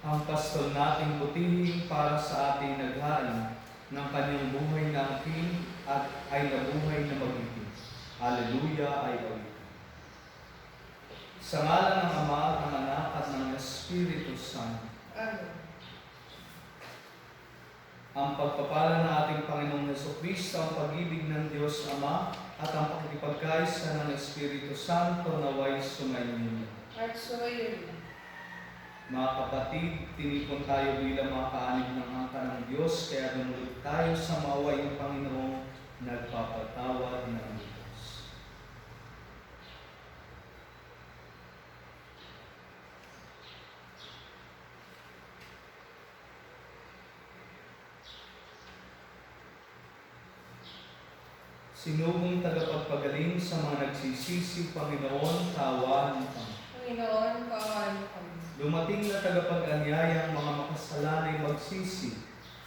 ang pastol nating butihin para sa ating naghain ng kanyang buhay na angkin at ay nabuhay na magiging. Haleluya ay awitin. Sa ngalan ng Ama, ng Anak at ng Espiritu Santo. Amen. Ang pagpapala ng ating Panginoong Jesucristo, ang pag-ibig ng Diyos Ama, at ang pakikipagkaisa ng Espiritu Santo naway sumainyo. At sumayon. Mga kapatid, tinipon tayo bilang mga kaanib ng angka ng Diyos, kaya dumulog tayo sa maway ng Panginoong nagpapatawad ng Diyos. Sinubong tagapagpagaling sa mga nagsisisi, Panginoon, kaawaan mo kami. Panginoon, kaawaan mo kami. Dumating na tagapag-anyayang mga makasalanay magsisi,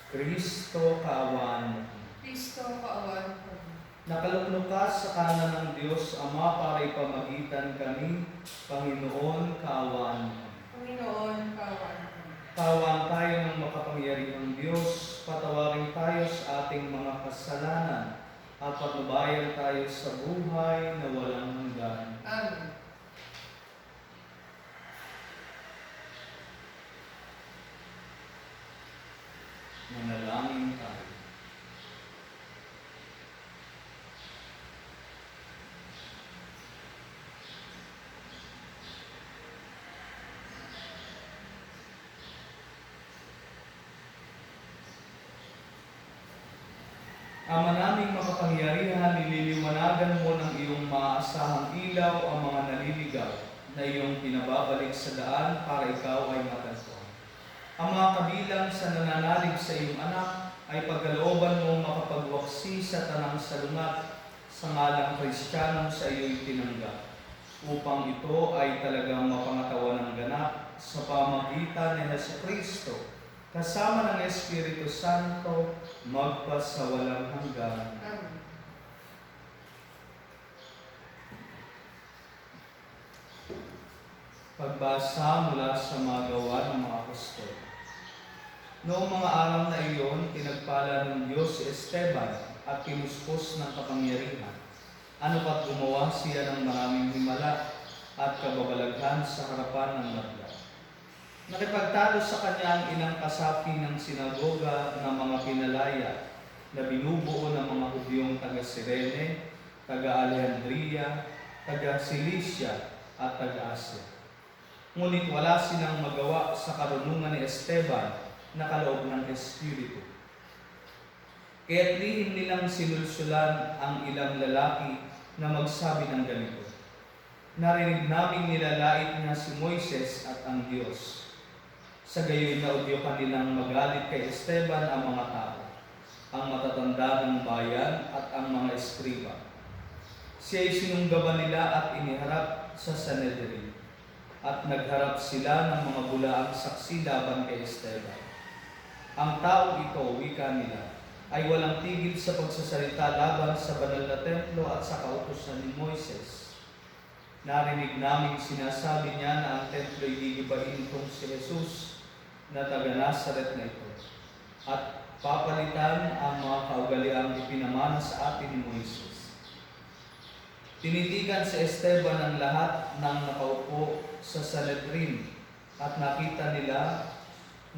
Kristo, kaawaan mo kami. Kristo, kaawaan mo kami. Nakaluklo ka sa kanan ng Diyos Ama para ipamagitan kami, Panginoon, kaawaan mo kami. Panginoon, kaawaan mo kami. Kaawaan tayo ng makapangyarihang Diyos, patawarin tayo sa ating mga kasalanan, at patnubayan tayo sa buhay na walang hanggan. Amen. Manalangin tayo. Ama naming makapangyarihan, nililiwanagan mo ng iyong maasahang ilaw ang mga naliligaw na iyong pinababalik sa daan para ikaw ay matagpuan. Ang mga kabilang sa nananalig sa iyong anak ay pagkalooban mong makapagwaksi sa tanang salungat sa ngalang Kristiyanong sa iyo'y tinanggap, upang ito ay talagang mapangatawan ng ganap sa pamagitan ni Jesucristo, kasama ng Espiritu Santo, magpasawalang hanggan. Amen. Pagbasa mula sa mga gawa ng mga apostol. Noong mga araw na iyon, pinagpala ng Diyos si Esteban at pinuspos ng kapangyarihan. Ano pat gumawa siya ng maraming himala at kababalaghan sa harapan ng madla. Nakipagtalo sa kanya ang inang kasapi ng sinagoga ng mga pinalaya na binubuo ng mga Hudyong taga-Sirene, taga-Alejandria, taga-Cilicia at taga-Asia. Ngunit wala silang magawa sa karunungan ni Esteban na kaloob ng Espiritu. Kaya't lihim nilang sinulsulan ang ilang lalaki na magsabi ng ganito, "Narinig naming nilalait niya si Moises at ang Diyos." Sa gayoy naudyokan nilang magalit kay Esteban ang mga tao, ang matatanda ng bayan at ang mga eskriba. Siya'y sinunggaban nila at iniharap sa Sanhedrin, at nagharap sila ng mga bulaang saksi laban kay Esteban. Ang taong ito, wika nila, ay walang tigil sa pagsasalita laban sa banal na templo at sa kautusan ni Moises. Narinig naming sinasabi niya na ang templo'y gigibahin itong si Jesus na taga-Nazaret na ito, at papalitan ang mga kaugaliang ipinamana sa atin ni Moises. Tinitigan si Esteban ang lahat ng nakaupo sa Sanhedrin, at nakita nila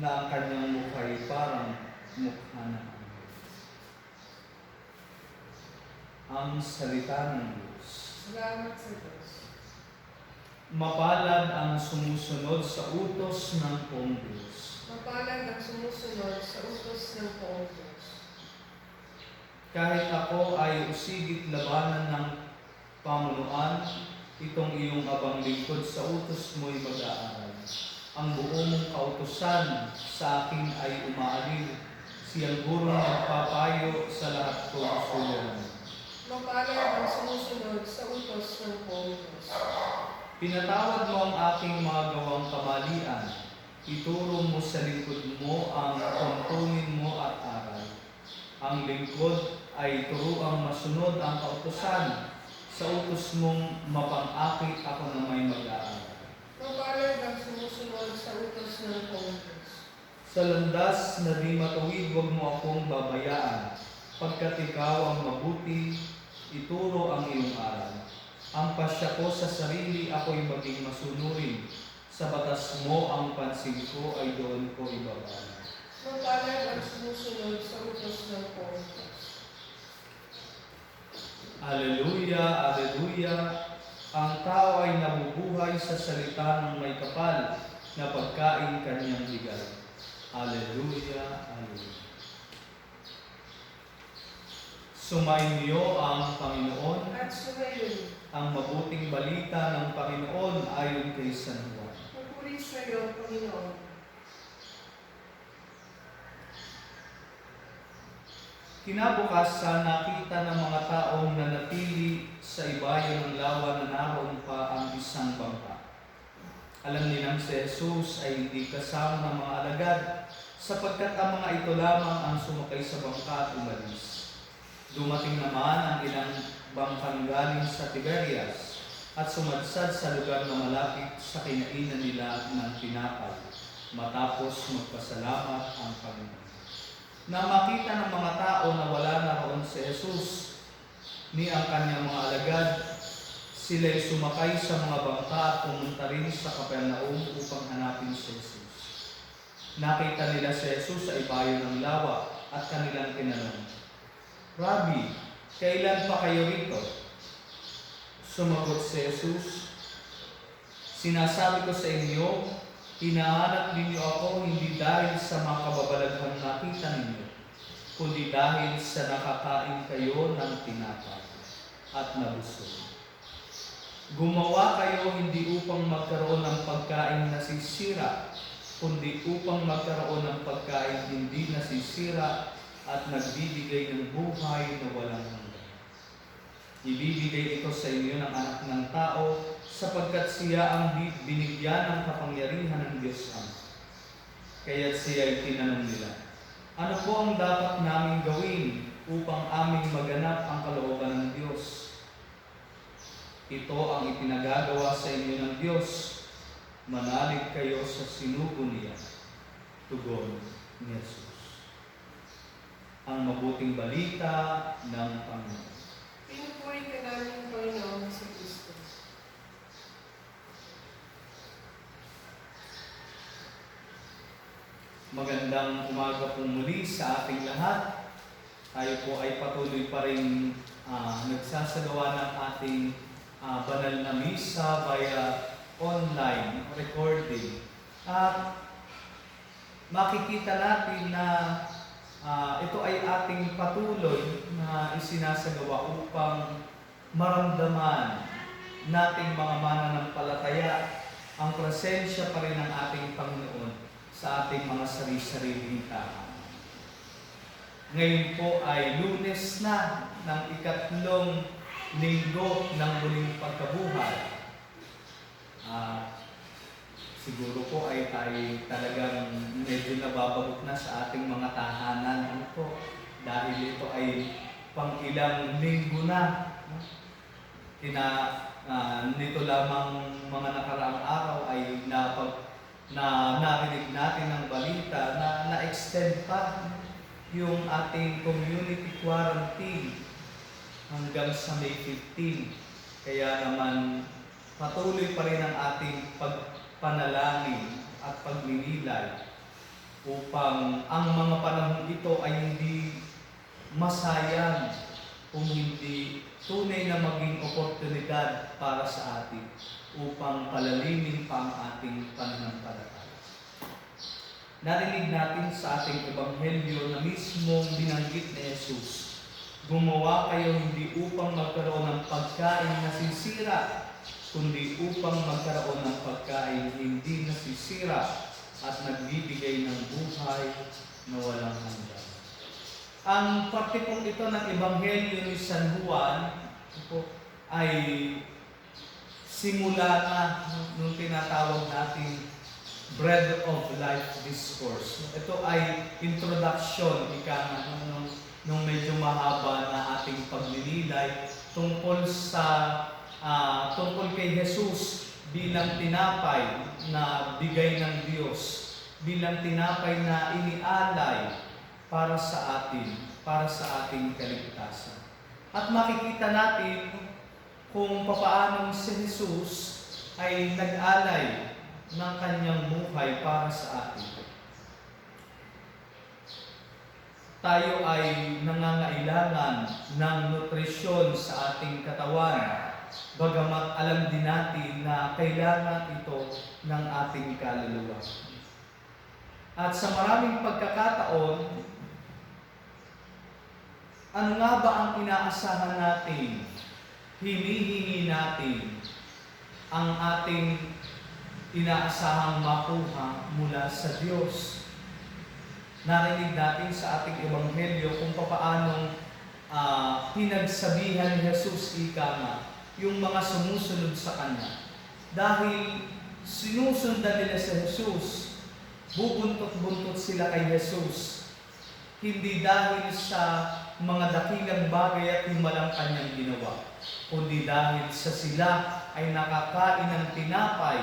na ang kanyang mukha'y parang mukha ng anghel. Ang salita ng Diyos. Salamat sa Diyos. Mapalad ang sumusunod sa utos ng poong Diyos. Mapalad ang sumusunod sa utos ng poong Diyos. Kahit ako ay usigit labanan ng pamunuan, itong iyong abang lingkod sa utos mo'y mag-aaral. Ang buo mong kautusan sa akin ay umaalil, siyang guro na nagpapayo sa lahat kong suliranin. Mapalad ang sumusunod sa utos ng poong Diyos. Pinatawad mo ang aking mga gawang kamalian, ituro mo sa lingkod mo ang tuntunin mo at aral. Ang lingkod ay turuang masunod ang kautusan, sa utos mong mapang-akit ako na may mag-aaral. Mapalad ang sumusunod sa utos ng Pontius. Sa landas na di matuwid, huwag mo akong babayaan. Pagkat ikaw ang mabuti, ituro ang iyong aral. Ang pasya ko sa sarili, ako'y maging masunurin. Sa batas mo ang pansin ko ay doon ko ibabalik. Mapalad ang sumusunod sa utos ng Pontius. Aleluya, aleluya. Ang tao ay nabubuhay sa salita ng may kapal na pagkain kanyang bigay. Aleluya, aleluya. Sumainyo ang Panginoon. At sumayon, Ang mabuting balita ng Panginoon ayon kay San Juan. magpuri sa iyo, Panginoon. Kinabukasan, nakita ng mga taong nanatili sa ibayo ng lawa na naroon pa ang isang bangka. Alam nilang si Jesus ay hindi kasama ng mga alagad sapagkat ang mga ito lamang ang sumakay sa bangka at umalis. Dumating naman ang ilang bangkang galing sa Tiberias at sumadsad sa lugar na malapit sa kinainan nila ng tinapay matapos magpasalamat ang Panginoon. Na makita ng mga tao na wala na roon si Jesus ni ang kanyang mga alagad, sila'y sumakay sa mga bangka at pumunta rin sa Capernaum upang hanapin si Jesus. Nakita nila si Jesus sa ibayo ng lawa at kanilang tinanong, Rabbi, kailan pa kayo rito? Sumagot si Jesus, sinasabi ko sa inyo, hinahanap ninyo ako hindi dahil sa mga kababalaghang nakita ninyo, kundi dahil sa nakakain kayo ng tinapay at nabusog. Gumawa kayo hindi upang magkaroon ng pagkain nasisira, kundi upang magkaroon ng pagkain hindi nasisira at nagbibigay ng buhay na walang hanggan. Ibibigay ito sa inyo ng anak ng tao sapagkat siya ang binigyan ng kapangyarihan ng Diyos Ama. Kaya't siya ay tinanong nila, ano po ang dapat namin gawin upang aming maganap ang kalooban ng Diyos? Ito ang ipinagagawa sa inyo ng Diyos. Manalig kayo sa sinugo niya. Tugon ni Jesus. Ang mabuting balita ng Panginoon. Pinupuri ka namin, Panginoon sa Kristo. Magandang umaga po muli sa ating lahat. Tayo po ay patuloy pa rin nagsasagawa ng ating banal na misa via online recording. At makikita natin na ito ay ating patuloy na isinasagawa upang maramdaman nating mga mananampalataya ang presensya pa rin ng ating Panginoon sa ating mga sarili-sariling tahanan. Ngayon po ay Lunes na ng ikatlong linggo ng muling pagkabuhay. Siguro po ay tayo talagang medyo nababagot na sa ating mga tahanan. Ano po? Dahil ito ay pang-ilang linggo na. Nito lamang mga nakaraang araw ay narinig natin ng balita na na-extend pa yung ating community quarantine hanggang sa May 15. Kaya naman patuloy pa rin ang ating pagpanalangin at pagninilay upang ang mga panahon ito ay hindi masayang kung hindi tunay na maging oportunidad para sa atin upang palalimin pa ang ating pananampalataya. Narinig natin sa ating ebanghelyo na mismong binanggit ni Jesus, gumawa kayo hindi upang magkaroon ng pagkain na sisira, kundi upang magkaroon ng pagkain hindi nasisira at nagbibigay ng buhay na walang hanggan. Ang parte pong ito ng Ebanghelyo ni San Juan ay simula na nung tinatawag nating Bread of Life Discourse. Ito ay introduction, nung medyo mahaba na ating pagninilay tungkol kay Jesus bilang tinapay na bigay ng Diyos, bilang tinapay na inialay para sa ating kaligtasan. At makikita natin kung papaanong si Jesus ay nag-alay ng kanyang buhay para sa atin. Tayo ay nangangailangan ng nutrisyon sa ating katawan, bagamat alam din natin na kailangan ito ng ating kaluluwa. At sa maraming pagkakataon, ano nga ba ang inaasahan natin? Hinihingi natin ang ating inaasahang makuha mula sa Diyos. Narinig natin sa ating ebanghelyo kung paanong pinagsabihan ni Jesus yung mga sumusunod sa Kanya. Dahil sinusundan nila sa Jesus, bubuntot-buntot sila kay Jesus. Hindi dahil sa mga dakilang bagay at himalang Kanyang ginawa, kundi dahil sa sila ay nakakain ng tinapay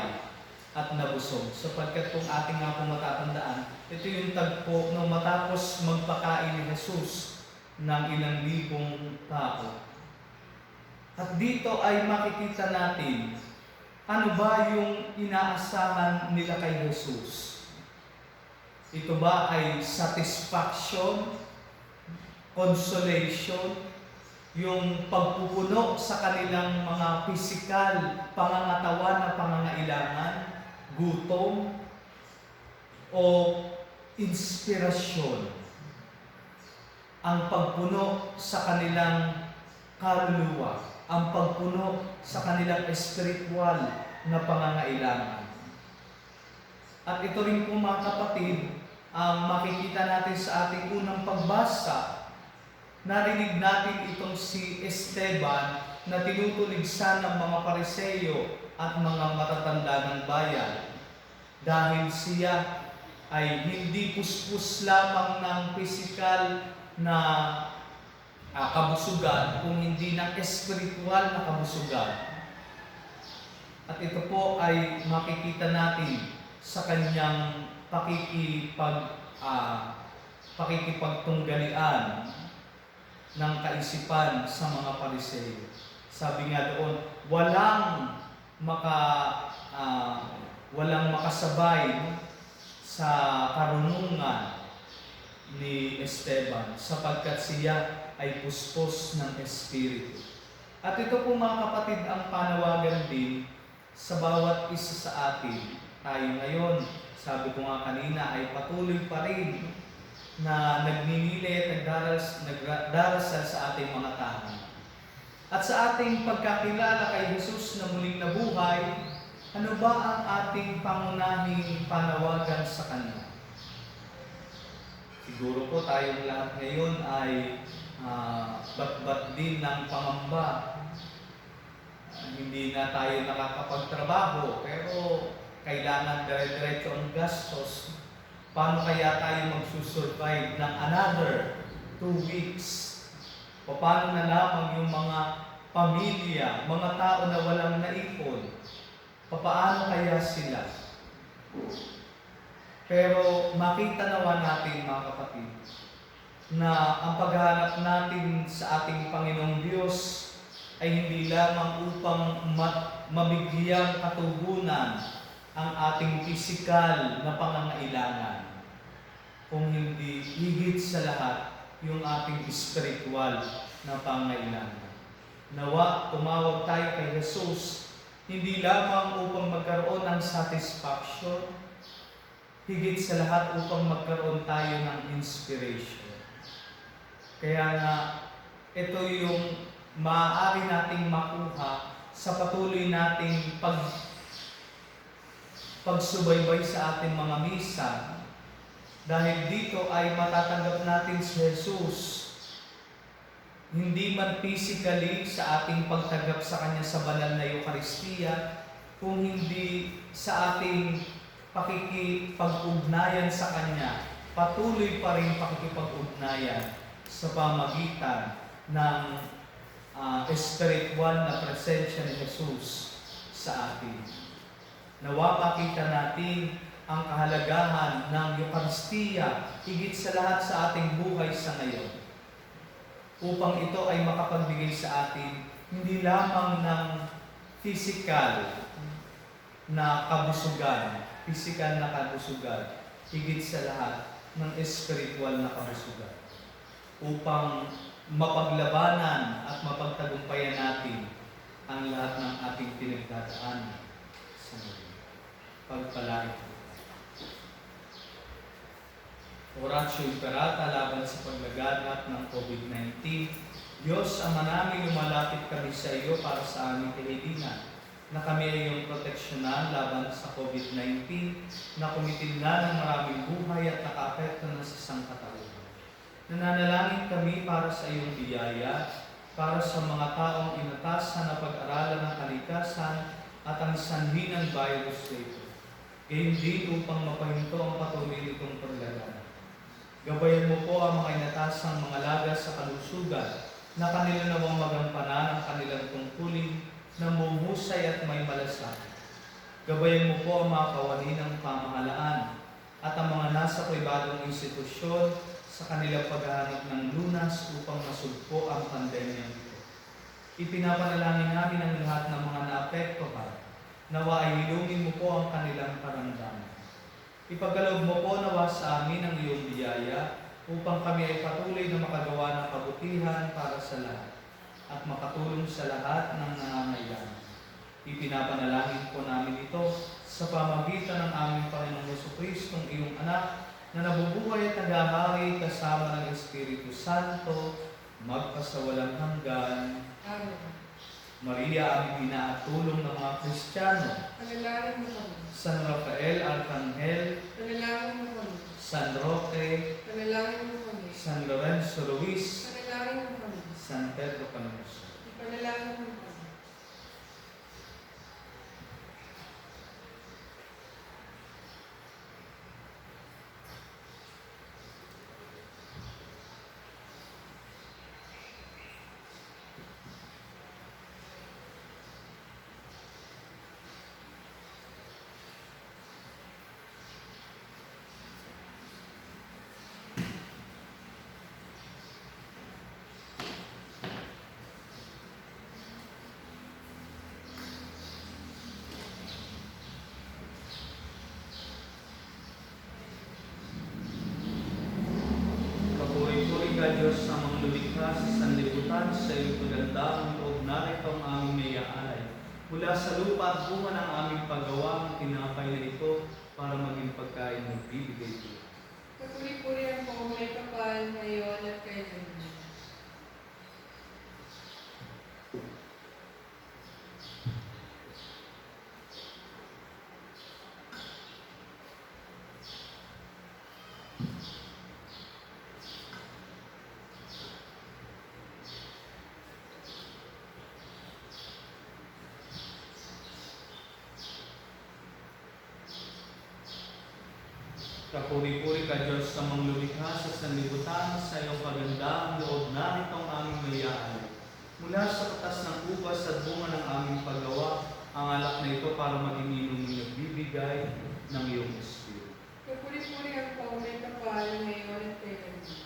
at nabusog. Sapagkat kung ating nga po matatandaan, ito yung tagpo nung matapos magpakain ni Jesus ng ilang libong tao. At dito ay makikita natin ano ba yung inaasahan nila kay Jesus. Ito ba ay satisfaction, consolation, yung pagpupuno sa kanilang mga pisikal, pangangatawan na pangangailangan, gutom, o inspirasyon, ang pagpuno sa kanilang kaluluwa, ang pagpuno sa kanilang espiritual na pangangailangan. At ito rin po mga kapatid, ang makikita natin sa ating unang pagbasa. Narinig natin itong si Esteban na tinutuligsan ng mga Pariseyo at mga matatanda ng bayan. Dahil siya ay hindi puspos lamang ng pisikal na kabusugan, kung hindi ng espiritual na kabusugan. At ito po ay makikita natin sa kanyang pakikipagtunggalian ng kaisipan sa mga Pariseyo. Sabi nga doon, walang makasabay sa karunungan ni Esteban, sapagkat siya ay puspos ng Espiritu. At ito po mga kapatid ang panawagan din sa bawat isa sa atin. Tayo ngayon, sabi ko nga kanina, ay patuloy pa rin na nagninili at nagdarasal sa ating mga tahanan. At sa ating pagkakilala kay Jesus na muling nabuhay, ano ba ang ating pangunahing panawagan sa Kanya? Siguro po tayong lahat ngayon ay bat-bat din ng pangamba. Hindi na tayo nakakapagtrabaho, pero kailangan dire-diretso ang gastos. Paano kaya tayo magsusurvive ng another 2 weeks? Paano na lamang yung mga pamilya, mga tao na walang naipon? Paano kaya sila? Pero makita nawa natin mga kapatid, na ang paghahanap natin sa ating Panginoong Diyos ay hindi lamang upang mabigyang katugunan ang ating pisikal na pangangailangan, kung hindi higit sa lahat yung ating spiritual na pangangailangan. Nawa, tumawag tayo kay Jesus, hindi lamang upang magkaroon ng satisfaction, higit sa lahat upang magkaroon tayo ng inspiration. Kaya nga, ito yung maaari nating makuha sa patuloy nating pagsubaybay sa ating mga misa. Dahil dito ay matatanggap natin si Jesus, hindi man physically sa ating pagtanggap sa Kanya sa banal na Eucharistia, kung hindi sa ating pakikipag-ugnayan sa Kanya, patuloy pa rin pakikipag-ugnayan sa pamagitan ng espiritual na presensya ni Jesus sa atin. Nawa makita natin ang kahalagahan ng Eucharistia higit sa lahat sa ating buhay sa ngayon. Upang ito ay makapagbigay sa atin hindi lamang ng physical na kabusugan, higit sa lahat ng spiritual na kabusugan. Upang mapaglabanan at mapagtagumpayan natin ang lahat ng ating pinagdadaanan sa ngayon. Pagpalain po. Oratio Imperata laban sa paglaganap ng COVID-19. Diyos, Ama namin, lumalapit kami sa iyo para sa aming kahilingan na kami ay iyong proteksyonan laban sa COVID-19 na kumitinla ng maraming buhay at nakaapekto na sa sangkatauhan. Nananalangin kami para sa iyong biyaya, para sa mga taong inatasan na pag-aralan ng kalikasan at ang sanhi ng virus na ito. Gayon din upang mapahinto ang patuloy nitong paglaganap. Gabayan mo po ang mga inatasang mga laga sa kalusugan na kanila nawang magampanan ang kanilang tungkulin na muhusay at may malasakit. Gabayan mo po ang mga kawani ng pamahalaan at ang mga nasa pribadong institusyon sa kanilang paghahanap ng lunas upang masugpo ang pandemya ito. Ipinapanalangin namin ang lahat ng mga naapektuhan. Nawa ay hilungin mo po ang kanilang karamdaman. Ipagkaloob mo po nawa sa amin ang iyong biyaya upang kami ay patuloy na makagawa ng kabutihan para sa lahat at makatulong sa lahat ng nangangailangan. Ipinapanalangin po namin ito sa pamamagitan ng aming Panginoong Jesucristong iyong anak na nabubuhay at naghahari kasama ng Espiritu Santo magpasawalang hanggan. Amen. Maria, aming ina at tulong ng mga Kristiyano. Panalangin mo kami. San Rafael, Arcangel. Panalangin mo kami. San Roque. Panalangin mo kami. San Lorenzo Ruiz. Panalangin mo kami. San Pedro Canosa. Panalangin mo kami. Kapuri-puri ka Diyos sa mga lumikha sa sanlibutan sa iyong pagandang loob narito ang aming mayaalay. Mula sa lupa at bunga ng aming paggawa ang tinapay na ito para maging pagkain ng bibigay ko. Kapuri-puri ang pangumay kapal ngayon at kailanman. Kapuri-puri ka Diyos sa mga lumikha sa sanlibutan sa iyong pagandang loob narito ang aming mayaalay. Mula sa katas ng ubas at bunga ng aming paggawa, ang alak na ito para maging inumin nagbibigay ng iyong Espiritu. Kapuri-puri ang pangumay kapal ngayon at kailanman.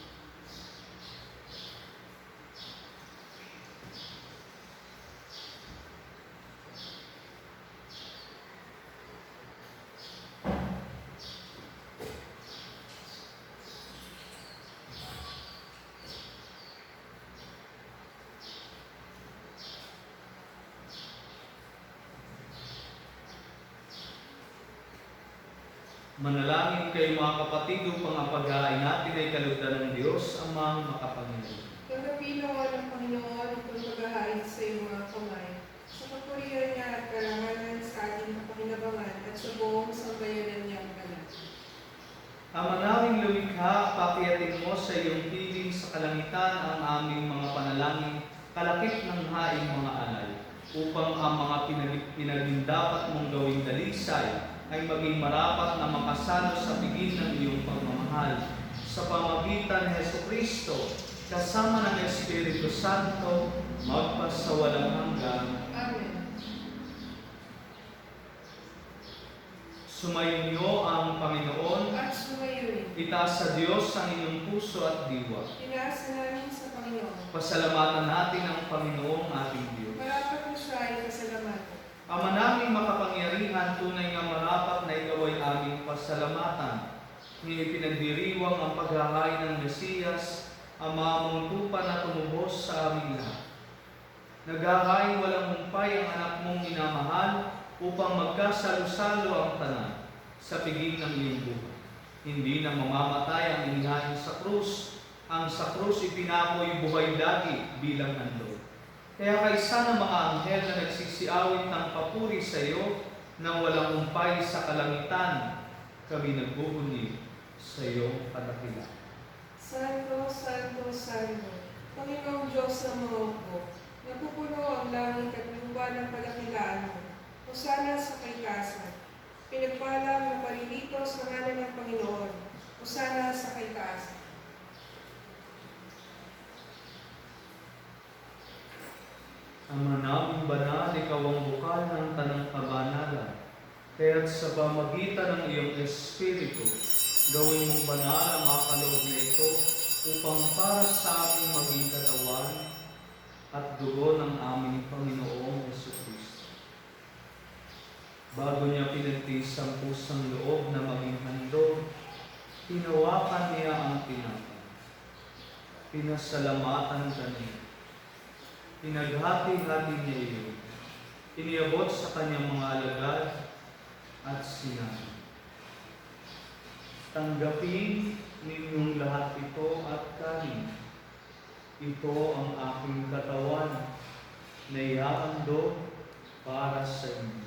Manalangin kayo mga kapatid upang ang paghahain natin ay kalugdan ng Diyos amang makapangyarihan. Tanggapin nawa ng Panginoon itong paghahain sa iyong mga kamay, sa kapurihan niya at karangalan sa ating kapakinabangan at sa buong sambayanan niyang ganap. Ama naming lumikha, pakiatin mo sa iyong piling sa kalangitan ang aming mga panalangin, kalakip ng haing mga alay, upang ang mga pinagindapat mong gawing dalisay ay maging marapat na makasalo sa pigil ng iyong pagmamahal. Sa pamamagitan ni Jesucristo, kasama ng Espiritu Santo, magpasawalang hanggan. Amen. Sumainyo ang Panginoon. At sumayoy. Itaas sa Diyos ang inyong puso at diwa. Inaasa namin sa Panginoon. Pasalamatan natin ang Panginoong ating Diyos. Marapat na siya ay pasalamatan. Ama naming makapangyarihan, tunay nga marapat na ikaw ay aming pasalamatan. Ngayon pinagdiriwang ang paghahain ng Mesiyas, Ama mong tupa na tumubos sa aming lahat. Naghahain walang humpay ang anak mong minamahal upang magkasalo-salo ang tanan sa piging ng iyong buhay. Hindi na mamamatay ang inihain sa krus. Ang sa krus ipinako'y buhay dati bilang handog. Kaya kaysa ng mga anghel na nagsisiawit ng papuri sa iyo nang walang humpay sa kalangitan, kami nagbubunyig sa iyong kadakilaan. Santo, Santo, Santo, Panginoong Diyos ng mga upo, napupuno ang langit at lupa ng kadakilaan mo. Hosana sa kaitaasan. Pinagpala ang palilito sa ngalan ng Panginoon. Hosana sa kaitaasan. Ama naming banal, ikaw ang bukal ng tanang kabanalan. Kaya't sa pamagitan ng iyong Espiritu, gawin mong banal ang mga kaloob na ito upang para sa aming maging katawan at dugo ng aming Panginoong Jesucristo. Bago niya pinagtiis ang pusang loob na maging handog, hinawakan niya ang tinapay. Pinasalamatan kaniya. Pinaghati-hati niya iyon. Iniabot sa kanyang mga alagad at sinabi, tanggapin ninyong lahat ito at kanin. Ito ang aking katawan na iahandog para sa inyo.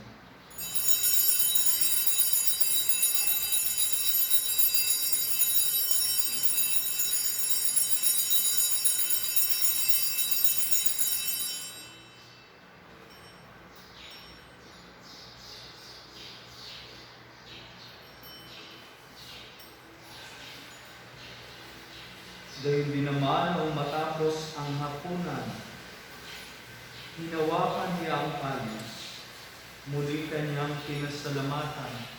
Dahil din naman nung matapos ang hapunan, hinawakan niya ang kalis. Muli kanyang pinasalamatan.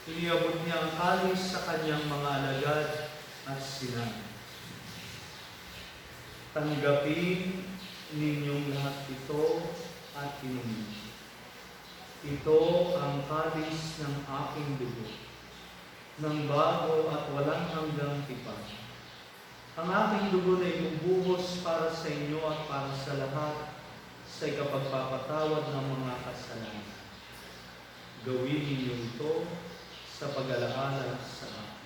Iniabot niya ang kalis sa kanyang mga alagad at sinabi, tanggapin ninyong lahat ito at inumin. Ito ang kalis ng aking dugo, ng bago at walang hanggang tipan. Ang aking dugo na ibubuhos para sa inyo at para sa lahat sa ikapagpapatawad ng mga kasalanan. Gawin ninyo ito sa pag-alaala sa akin.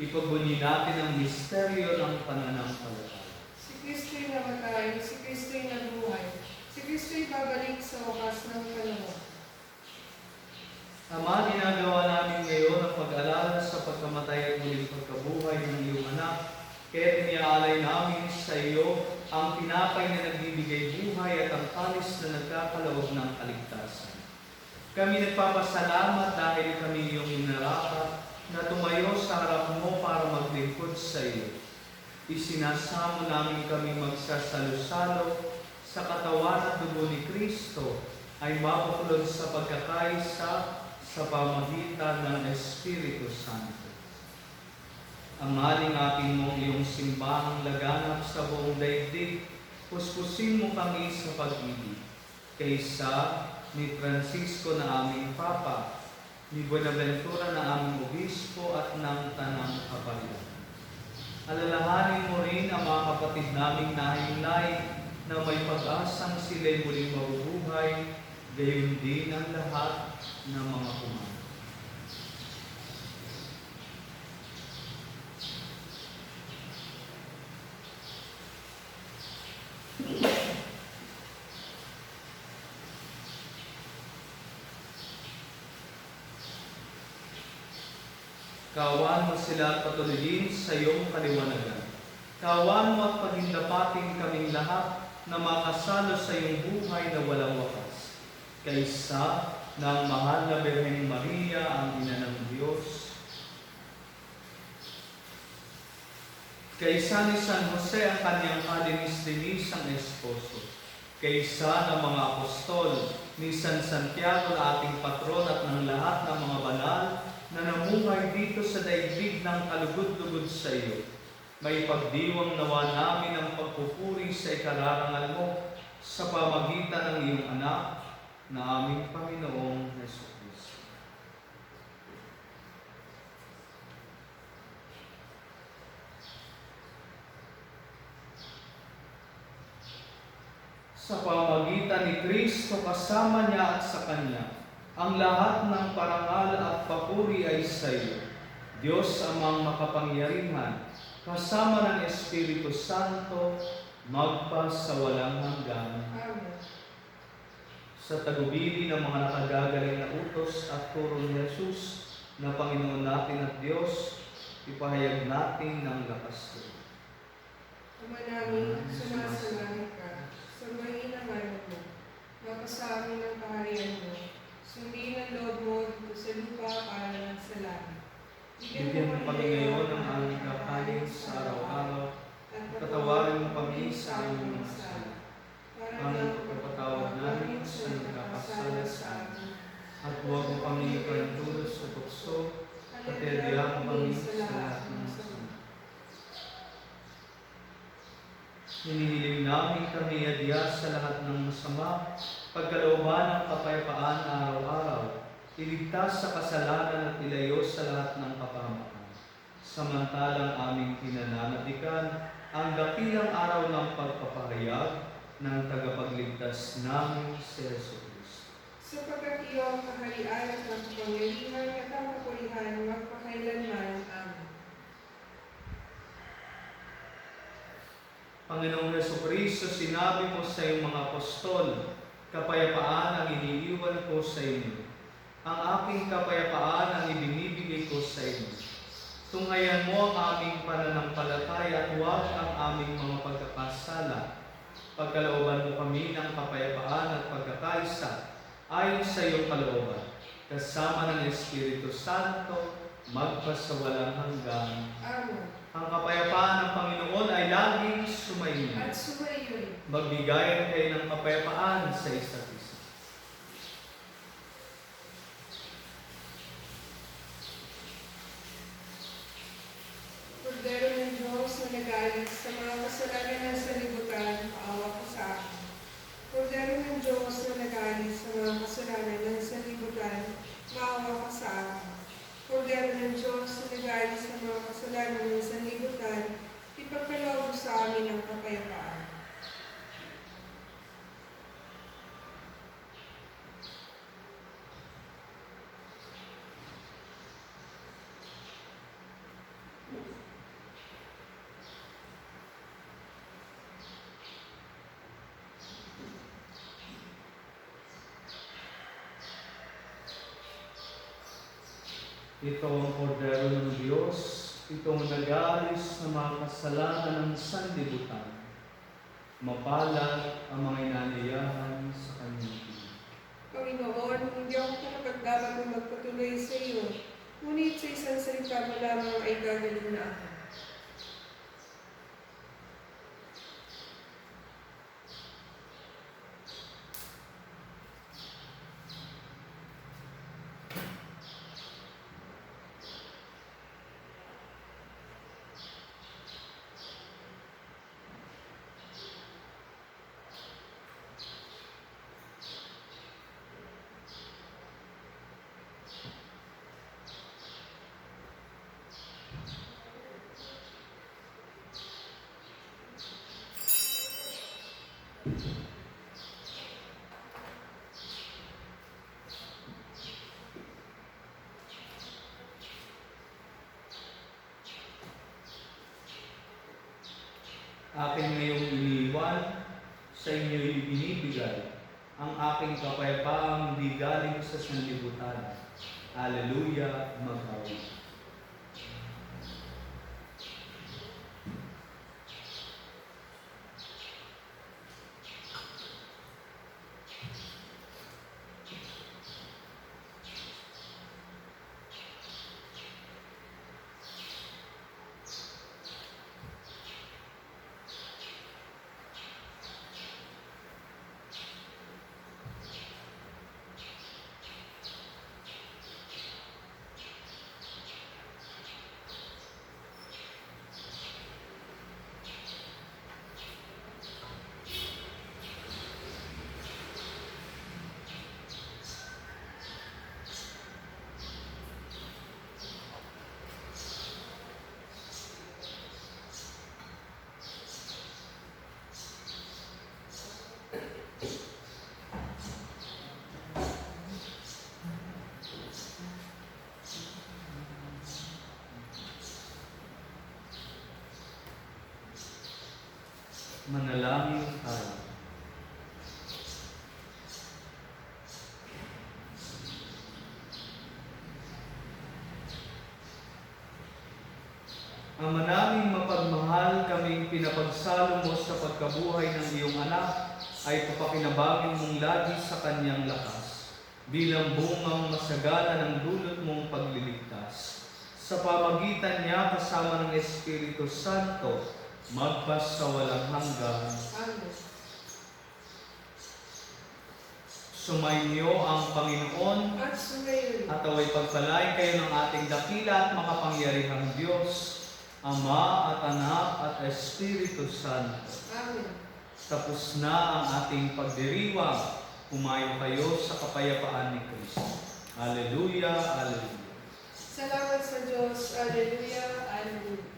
Ipagbunyi natin ang misteryo ng pananampalataya. Si Kristo'y namatay, si Kristo'y nabuhay, si Kristo'y babalik sa wakas ng panahon. Ama, ginagawa namin ngayon ang pag-alala sa pagkamatay at muling pagkabuhay ng iyong anak. Kaya iniaalay namin sa iyo ang tinapay na nagbibigay buhay at ang kalis na nagkakaloob ng kaligtasan. Kami nagpapasalamat dahil kami iyong inarapat na tumayo sa harap mo para maglingkod sa iyo. Isinasamo namin kami magsasalo-salo sa katawan at dugo ni Kristo ay mabuklod sa pagkakaisa sa pamagitan ng Espiritu Santo. Amaling atin mo iyong simbahang laganap sa buong daigdig, puspusin mo kami sa pag-ibig. Kaysa ni Francisco na aming Papa, ni Buenaventura na aming Obispo at ng Tanang Kabayan. Alalahanin mo rin ang mga kapatid naming nahimlay na may pag-asang sila'y muling mabubuhay, gayon din ang lahat ng mga kumano. Kawan mo sila at patuloyin sa iyong kaliwanagan. Kawan mo at pagindapating kaming lahat na makasalo sa iyong buhay na walang wakas. Kaysa ng mahal na Birheng Maria, ang Ina ng Diyos. Kaysa ni San Jose ang kanyang kalinis-linis ang esposo. Kaysa ng mga apostol, ni San Santiago na ating patron at ng lahat ng mga banal na namuhay dito sa daigdig ng kalugod-lugod sa iyo. May pagdiwang nawa namin ang pagpupuri sa ikararangal mo sa pamagitan ng iyong anak na aming Panginoong Jesucristo. Sa pamagitan ni Kristo kasama niya at sa Kanya, ang lahat ng parangal at papuri ay sa iyo, Diyos amang makapangyarihan, kasama ng Espiritu Santo, magpa sa walang hanggan. Amen. Sa tagubili ng mga nakagagaling na utos at turo ni Jesus na Panginoon natin at Diyos, ipahayag natin ng lakas ko. Ama namin, sumasalangit ka, sambahin ang ngalan mo, mapasa amin ang kaharian mo, sundin ang loob mo dito sa lupa para lang sa langit. Bigyan mo kami ngayon ng aming kakanin sa araw-araw, at patawarin mo kami sa aming mga sala, ang pagpapatawad namin sa nagkakasala sa amin. At huwag mo kami ipantulos sa tukso, at yadihan mo kami sa lahat ng masama. Hinihiling namin kami yadihan sa lahat ng masama, pagkalooban ng kapayapaan na araw-araw, iligtas sa kasalanan at ilayo sa lahat ng kapahamakan. Samantalang aming pinananatikan ang dakilang araw ng pagpapahayag ng tagapagligtas namin si Jesucristo. Sapagkat iyo ang kaharian at ang kapangyarihan at ang kapurihan magpakailanman. Amen. Panginoong Jesucristo, sinabi mo sa iyong mga apostol, kapayapaan ang iniiwan ko sa inyo. Ang aking kapayapaan ang ibinibigay ko sa inyo. Tunghayan mo ang aming pananampalataya at huwag ang aming mga pagkakasala. Pagkalooban mo kami ng kapayapaan at pagkakaisa ayon sa iyong kalooban, kasama ng Espiritu Santo, magpasawalang hanggan. Amen. Ang kapayapaan ng Panginoon ay laging sumainyo. At sumayoy. Magbigayan kayo ng kapayapaan sa isa't isa. Kordero ng Diyos na nagalit sa mga kasalanan ng sanlibutan, maawa ka sa akin. Kordero ng Diyos na nagalit sa mga kasalanan ng sanlibutan, maawa ka sa akin. Kordero ng Diyos na nagalit sa mga kasalanan ng sanlibutan, ipagkaloob sa amin ang kapayapaan. Ito ang kordero ng Diyos, itong nag-aalis ng mga kasalanan ng sanlibutan. Mapalad ang mga inaniyahan sa kanyang piling. Panginoon, hindi ako kapagdapat na magpatuloy sa iyo, ngunit sa isang salita mo lamang ay gagaling na ako. Akin ngayong iniwan, sa inyo'y binibigay ang aking kapayapaang di galing sa sanlibutan. Hallelujah, maghawi. Manalangin tayo. Ama naming mapagmahal, kaming pinapagsalo mo sa pagkabuhay ng iyong anak, ay papakinabangin mong lagi sa kanyang lakas, bilang bungang masagana ng dulot mong pagliligtas. Sa pamagitan niya kasama ng Espiritu Santo, magpas sa walang hanggan. Amen. Sumainyo ang Panginoon, At sumayon. at away pagpalain kayo ng ating dakila at makapangyarihang Diyos, Ama at Anak at Espiritu Santo. Amen. Tapos na ang ating pagdiriwang. Humayo kayo sa kapayapaan ni Kristo. Alleluia, alleluia. Salamat sa Diyos. Alleluia. Alleluia.